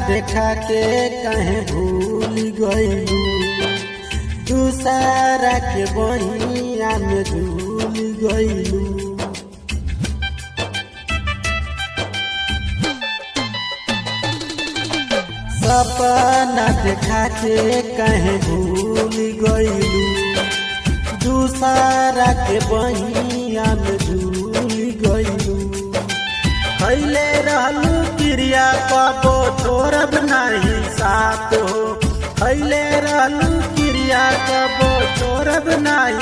देखा के कहे भूल गइलू, दूसरा के बहिया में झूल गइलू। सपना देखा के कहे भूल गइलू, दूसरा के बहिया में झूल गइलू। खैले रहलू क्रिया कबो छोड़ब नहीं साथ हो, खैले रहलू क्रिया कबो छोड़ब नहीं